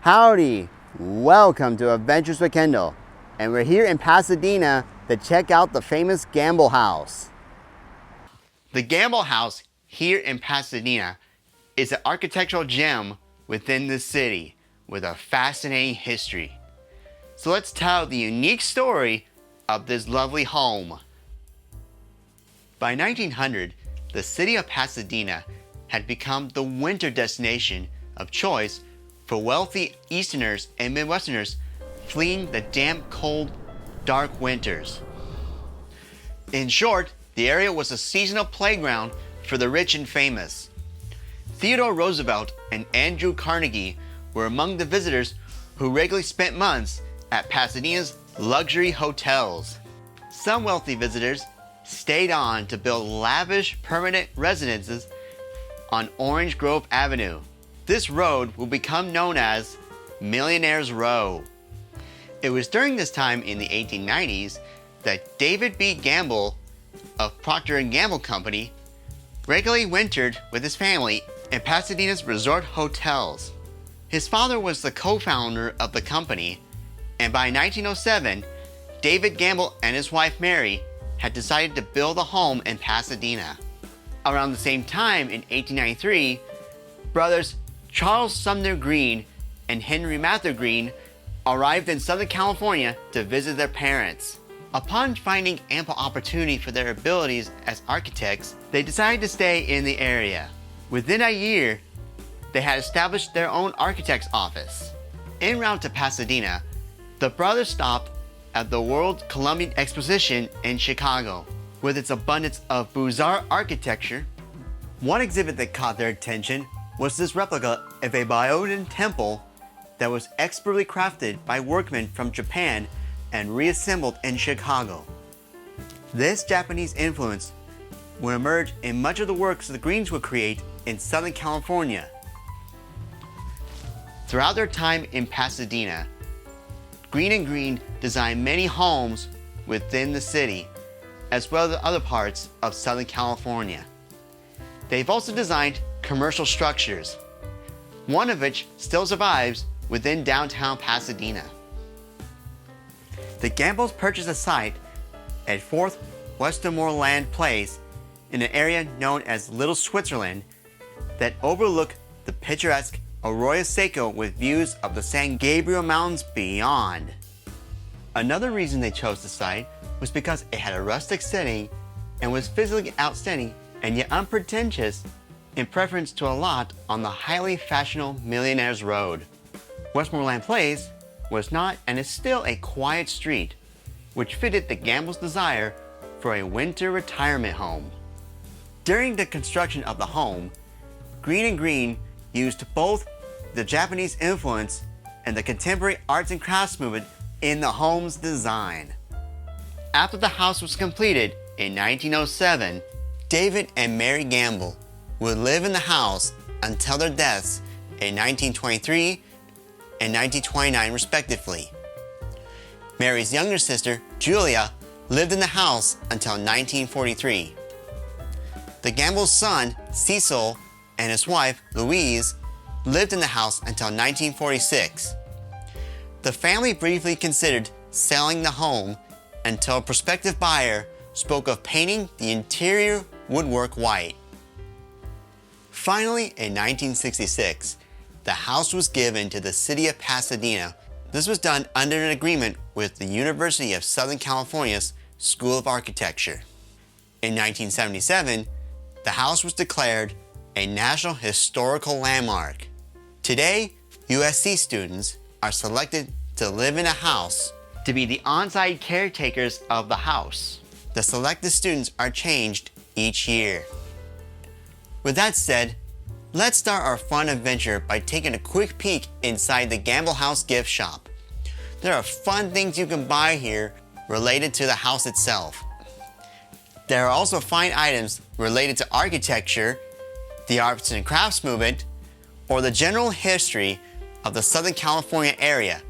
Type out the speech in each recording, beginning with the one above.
Howdy! Welcome to Adventures with Kendall, and we're here in Pasadena to check out the famous Gamble House. The Gamble House here in Pasadena is an architectural gem within the city with a fascinating history. So let's tell the unique story of this lovely home. By 1900, the city of Pasadena had become the winter destination of choice for wealthy Easterners and Midwesterners fleeing the damp, cold, dark winters. In short, the area was a seasonal playground for the rich and famous. Theodore Roosevelt and Andrew Carnegie were among the visitors who regularly spent months at Pasadena's luxury hotels. Some wealthy visitors stayed on to build lavish permanent residences on Orange Grove Avenue. This road will become known as Millionaire's Row. It was during this time in the 1890s that David B. Gamble of Procter & Gamble Company regularly wintered with his family in Pasadena's resort hotels. His father was the co-founder of the company, and by 1907, David Gamble and his wife Mary had decided to build a home in Pasadena. Around the same time, in 1893, brothers Charles Sumner Greene and Henry Mather Greene arrived in Southern California to visit their parents. Upon finding ample opportunity for their abilities as architects, they decided to stay in the area. Within a year, they had established their own architect's office. En route to Pasadena, the brothers stopped at the World Columbian Exposition in Chicago. With its abundance of Beaux-Arts architecture, one exhibit that caught their attention was this replica of a Byodan temple that was expertly crafted by workmen from Japan and reassembled in Chicago. This Japanese influence would emerge in much of the works the Greenes would create in Southern California. Throughout their time in Pasadena, Greene Greene designed many homes within the city, as well as other parts of Southern California. They've also designed commercial structures, one of which still survives within downtown Pasadena. The Gambles purchased a site at 4th Westmoreland Place in an area known as Little Switzerland that overlooked the picturesque Arroyo Seco with views of the San Gabriel Mountains beyond. Another reason they chose the site was because it had a rustic setting and was physically outstanding and yet unpretentious in preference to a lot on the highly fashionable Millionaire's Road. Westmoreland Place was not and is still a quiet street, which fitted the Gamble's desire for a winter retirement home. During the construction of the home, Greene Greene used both the Japanese influence and the contemporary arts and crafts movement in the home's design. After the house was completed in 1907, David and Mary Gamble would live in the house until their deaths in 1923 and 1929 respectively. Mary's younger sister, Julia, lived in the house until 1943. The Gamble's son, Cecil, and his wife, Louise, lived in the house until 1946. The family briefly considered selling the home until a prospective buyer spoke of painting the interior woodwork white. Finally, in 1966, the house was given to the city of Pasadena. This was done under an agreement with the University of Southern California's School of Architecture. In 1977, the house was declared a National Historical Landmark. Today, USC students are selected to live in a house to be the on-site caretakers of the house. The selected students are changed each year. With that said, let's start our fun adventure by taking a quick peek inside the Gamble House gift shop. There are fun things you can buy here related to the house itself. There are also fine items related to architecture, the arts and crafts movement, or the general history of the Southern California area,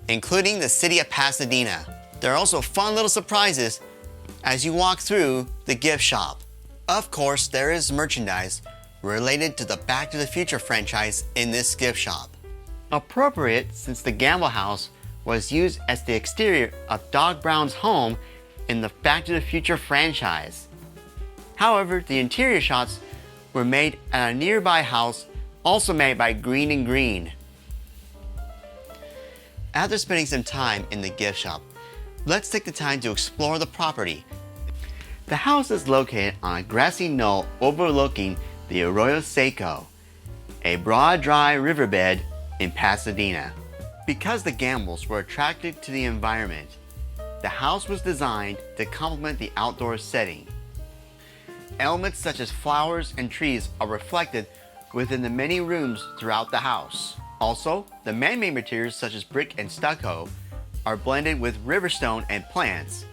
including the city of Pasadena. There are also fun little surprises as you walk through the gift shop. Of course, there is merchandise related to the Back to the Future franchise in this gift shop. Appropriate since the Gamble house was used as the exterior of Doc Brown's home in the Back to the Future franchise. However, the interior shots were made at a nearby house also made by Greene Greene. After spending some time in the gift shop, let's take the time to explore the property. The house is located on a grassy knoll overlooking the Arroyo Seco, a broad dry riverbed in Pasadena. Because the Gambles were attracted to the environment, the house was designed to complement the outdoor setting. Elements such as flowers and trees are reflected within the many rooms throughout the house. Also, the man-made materials such as brick and stucco are blended with riverstone and plants,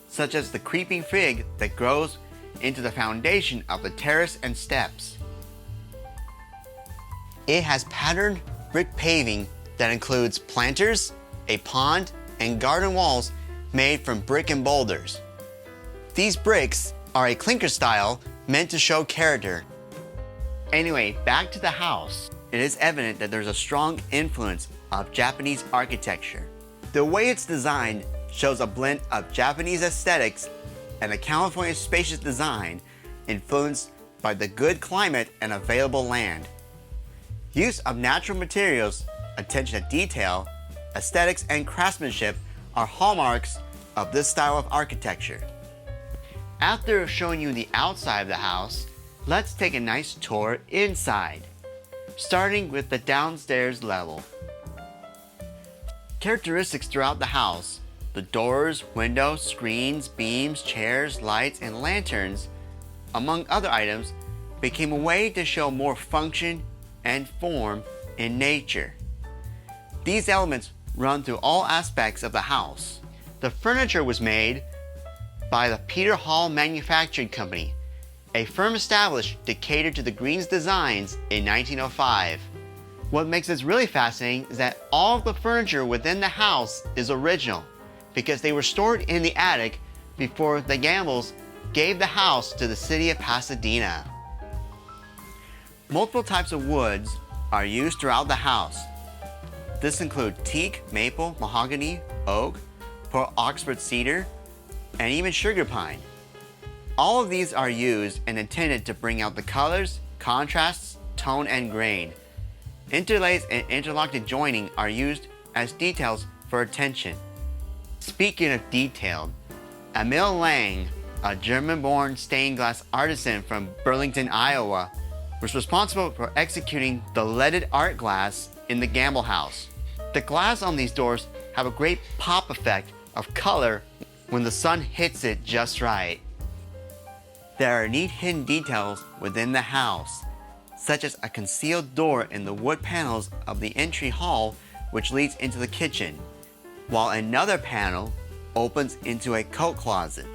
such as the creeping fig that grows into the foundation of the terrace and steps. It has patterned brick paving that includes planters, a pond, and garden walls made from brick and boulders. These bricks are a clinker style meant to show character. Anyway, back to the house. It is evident that there's a strong influence of Japanese architecture. The way it's designed shows a blend of Japanese aesthetics and a California spacious design influenced by the good climate and available land. Use of natural materials, attention to detail, aesthetics, and craftsmanship are hallmarks of this style of architecture. After showing you the outside of the house, let's take a nice tour inside, starting with the downstairs level. Characteristics throughout the house: the doors, windows, screens, beams, chairs, lights, and lanterns, among other items, became a way to show more function and form in nature. These elements run through all aspects of the house. The furniture was made by the Peter Hall Manufacturing Company, a firm established to cater to the Greene's designs in 1905. What makes this really fascinating is that all of the furniture within the house is original, because they were stored in the attic before the Gambles gave the house to the city of Pasadena. Multiple types of woods are used throughout the house. This includes teak, maple, mahogany, oak, Port Oxford cedar, and even sugar pine. All of these are used and intended to bring out the colors, contrasts, tone, and grain. Interlace and interlocked joining are used as details for attention. Speaking of detailed, Emil Lang, a German-born stained glass artisan from Burlington, Iowa, was responsible for executing the leaded art glass in the Gamble house. The glass on these doors have a great pop effect of color when the sun hits it just right. There are neat hidden details within the house, such as a concealed door in the wood panels of the entry hall which leads into the kitchen, while another panel opens into a coat closet.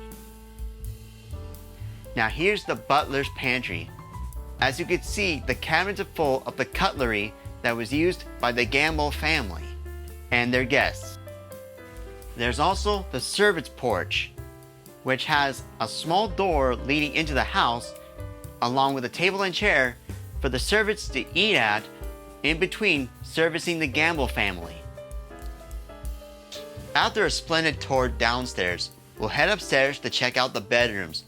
Now here's the butler's pantry. As you can see, the cabinets are full of the cutlery that was used by the Gamble family and their guests. There's also the servants' porch, which has a small door leading into the house, along with a table and chair for the servants to eat at in between servicing the Gamble family. After a splendid tour downstairs, we'll head upstairs to check out the bedrooms,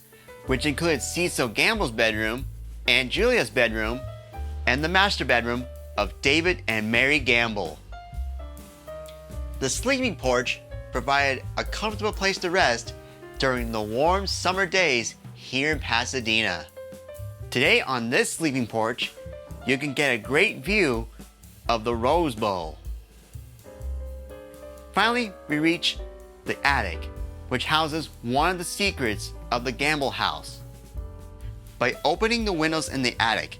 which include Cecil Gamble's bedroom, Aunt Julia's bedroom, and the master bedroom of David and Mary Gamble. The sleeping porch provided a comfortable place to rest during the warm summer days here in Pasadena. Today on this sleeping porch, you can get a great view of the Rose Bowl. Finally, we reach the attic, which houses one of the secrets of the Gamble house. By opening the windows in the attic,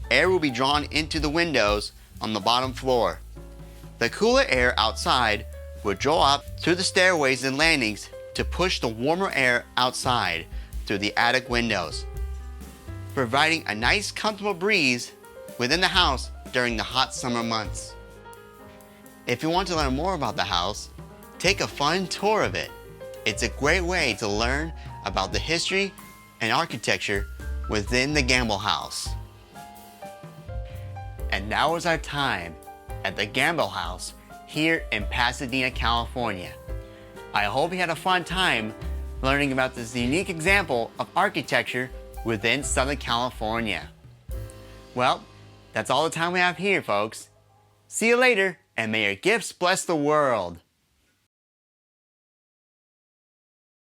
air will be drawn into the windows on the bottom floor. The cooler air outside will draw up through the stairways and landings to push the warmer air outside through the attic windows, providing a nice comfortable breeze within the house during the hot summer months. If you want to learn more about the house, take a fun tour of it. It's a great way to learn about the history and architecture within the Gamble house. And now is our time at the Gamble House here in Pasadena, California. I hope you had a fun time learning about this unique example of architecture within Southern California. Well, that's all the time we have here, folks. See you later, and may your gifts bless the world.